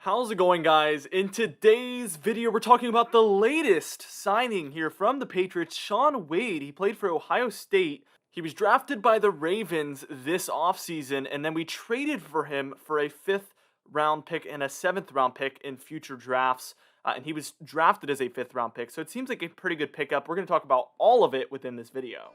How's it going, guys? In today's video, we're talking about the latest signing here from the Patriots, Shaun Wade. He played for Ohio State. He was drafted by the Ravens this offseason, and then we traded for him for a fifth round pick and a seventh round pick in future drafts. And he was drafted as a fifth round pick, so it seems like a pretty good pickup. We're going to talk about all of it within this video.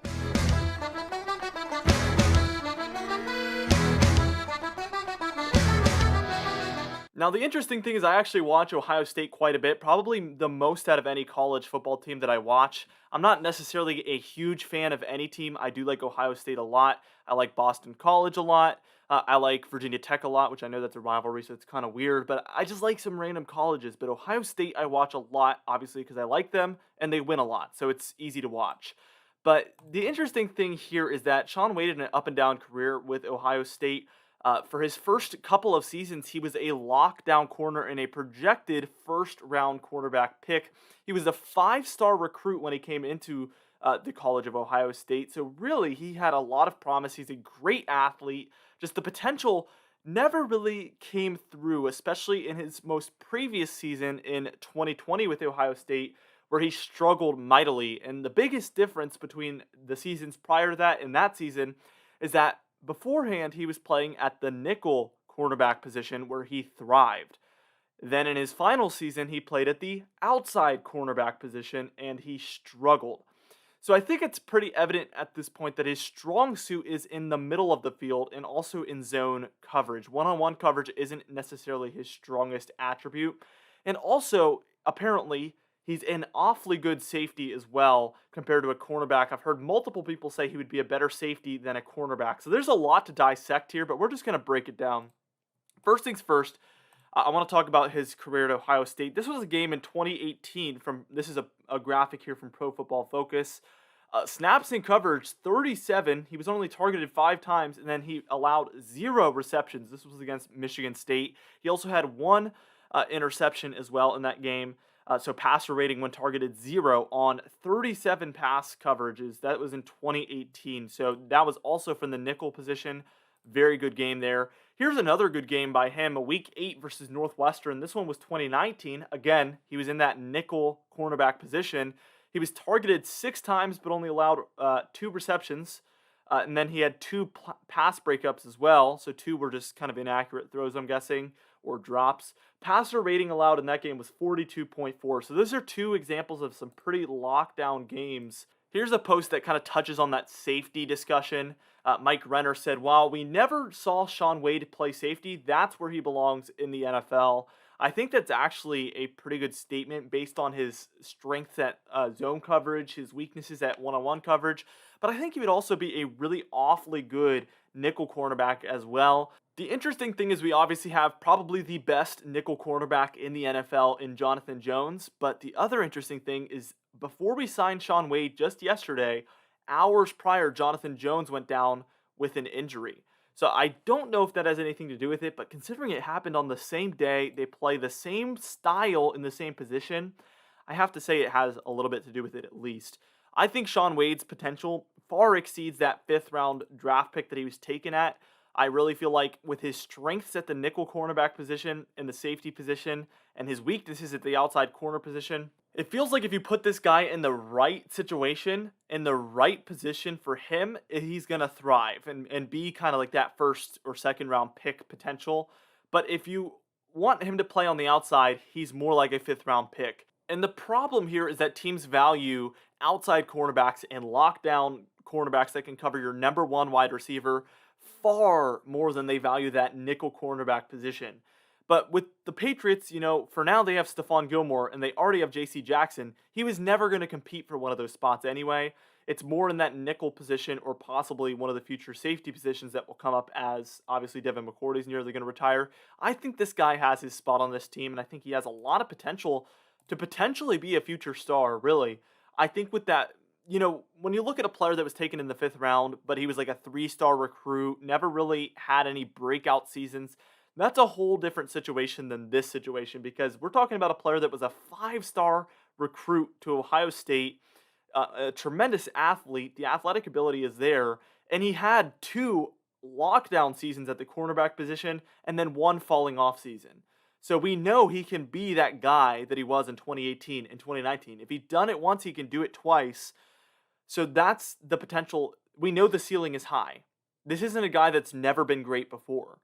Now, the interesting thing is I actually watch Ohio State quite a bit, probably the most out of any college football team that I watch. I'm not necessarily a huge fan of any team. I do like Ohio State a lot. I like Boston College a lot. I like Virginia Tech a lot, which I know that's a rivalry, so it's kind of weird, but I just like some random colleges. But Ohio State I watch a lot, obviously, because I like them and they win a lot, so it's easy to watch. But the interesting thing here is that Shaun Wade had an up and down career with Ohio State. For his first couple of seasons, he was a lockdown corner and a projected first round quarterback pick. He was a five-star recruit when he came into the College of Ohio State. So, really, he had a lot of promise. He's a great athlete. Just the potential never really came through, especially in his most previous season in 2020 with Ohio State, where he struggled mightily. And the biggest difference between the seasons prior to that and that season is that beforehand, he was playing at the nickel cornerback position where he thrived. Then in his final season, he played at the outside cornerback position and he struggled. So I think it's pretty evident at this point that his strong suit is in the middle of the field and also in zone coverage. One-on-one coverage isn't necessarily his strongest attribute. And also, apparently, he's an awfully good safety as well compared to a cornerback. I've heard multiple people say he would be a better safety than a cornerback. So there's a lot to dissect here, but we're just going to break it down. First things first, I want to talk about his career at Ohio State. This was a game in 2018 from, this is a graphic here from Pro Football Focus. Snaps in coverage, 37. He was only targeted 5 times, and then he allowed 0 receptions. This was against Michigan State. He also had 1 interception as well in that game. So passer rating when targeted 0 on 37 pass coverages. That was in 2018. So that was also from the nickel position. Very good game there. Here's another good game by him, a week 8 versus Northwestern. This one was 2019. Again, he was in that nickel cornerback position. He was targeted 6 times, but only allowed 2 receptions. And then he had 2 pass breakups as well. So 2 were just kind of inaccurate throws, I'm guessing, or drops. Passer rating allowed in that game was 42.4. So those are 2 examples of some pretty lockdown games. Here's a post that kind of touches on that safety discussion. Mike Renner said, while we never saw Shaun Wade play safety, that's where he belongs in the NFL. I think that's actually a pretty good statement based on his strengths at zone coverage, his weaknesses at one-on-one coverage. But I think he would also be a really awfully good nickel cornerback as well. The interesting thing is we obviously have probably the best nickel cornerback in the NFL in Jonathan Jones. But the other interesting thing is before we signed Shaun Wade just yesterday, hours prior, Jonathan Jones went down with an injury. So I don't know if that has anything to do with it, but considering it happened on the same day, they play the same style in the same position, I have to say it has a little bit to do with it at least. I think Shaun Wade's potential far exceeds that 5th round draft pick that he was taken at. I really feel like with his strengths at the nickel cornerback position and the safety position and his weaknesses at the outside corner position, it feels like if you put this guy in the right situation, in the right position for him, he's going to thrive and be kind of like that first or second round pick potential. But if you want him to play on the outside, he's more like a 5th round pick. And the problem here is that teams value outside cornerbacks and lockdown cornerbacks that can cover your number 1 wide receiver far more than they value that nickel cornerback position. But with the Patriots, for now they have Stephon Gilmore and they already have J.C. Jackson. He was never going to compete for one of those spots anyway. It's more in that nickel position or possibly one of the future safety positions that will come up as obviously Devin McCourty is nearly going to retire. I think this guy has his spot on this team and I think he has a lot of potential to potentially be a future star, really. I think with that, when you look at a player that was taken in the 5th round, but he was like a 3-star recruit, never really had any breakout seasons, that's a whole different situation than this situation because we're talking about a player that was a 5-star recruit to Ohio State, a tremendous athlete. The athletic ability is there, and he had 2 lockdown seasons at the cornerback position and then 1 falling off season. So we know he can be that guy that he was in 2018 and 2019. If he's done it once, he can do it twice. So that's the potential. We know the ceiling is high. This isn't a guy that's never been great before.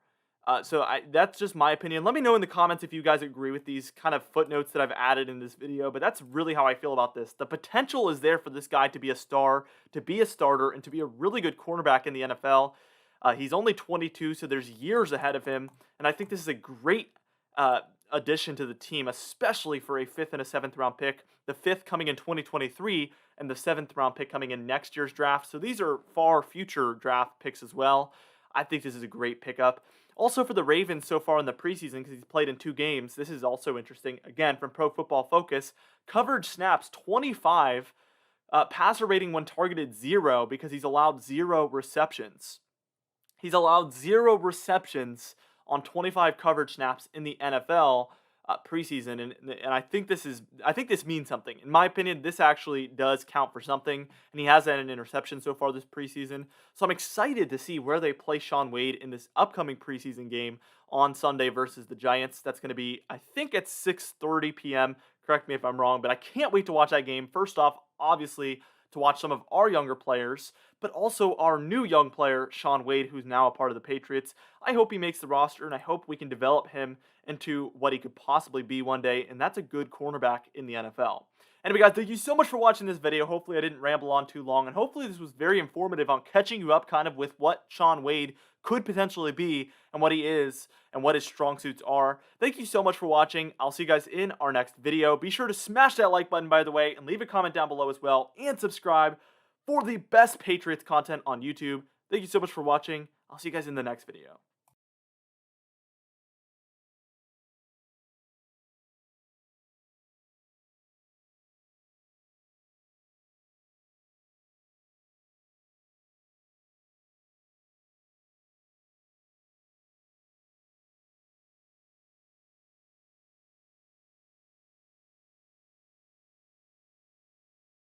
That's just my opinion. Let me know in the comments if you guys agree with these kind of footnotes that I've added in this video, but that's really how I feel about this. The potential is there for this guy to be a star, to be a starter, and to be a really good cornerback in the NFL. He's only 22, so there's years ahead of him, and I think this is a great addition to the team, especially for a 5th and a 7th round pick. The 5th coming in 2023, and the 7th round pick coming in next year's draft. So these are far future draft picks as well. I think this is a great pickup. Also for the Ravens so far in the preseason, because he's played in 2 games, this is also interesting. Again, from Pro Football Focus, coverage snaps 25, passer rating when targeted 0 because he's allowed 0 receptions. He's allowed 0 receptions on 25 coverage snaps in the NFL preseason, and I think this means something. In my opinion, this actually does count for something, and he has had an interception so far this preseason. So I'm excited to see where they play Shaun Wade in this upcoming preseason game on Sunday versus the Giants. That's going to be, I think, at 6:30 p.m. Correct me if I'm wrong, but I can't wait to watch that game. First off, obviously, to watch some of our younger players, but also our new young player, Shaun Wade, who's now a part of the Patriots. I hope he makes the roster, and I hope we can develop him into what he could possibly be one day, and that's a good cornerback in the NFL. Anyway, guys, thank you so much for watching this video. Hopefully I didn't ramble on too long, and hopefully this was very informative on catching you up kind of with what Shaun Wade could potentially be and what he is and what his strong suits are. Thank you so much for watching. I'll see you guys in our next video. Be sure to smash that like button, by the way, and leave a comment down below as well, and subscribe for the best Patriots content on YouTube. Thank you so much for watching. I'll see you guys in the next video.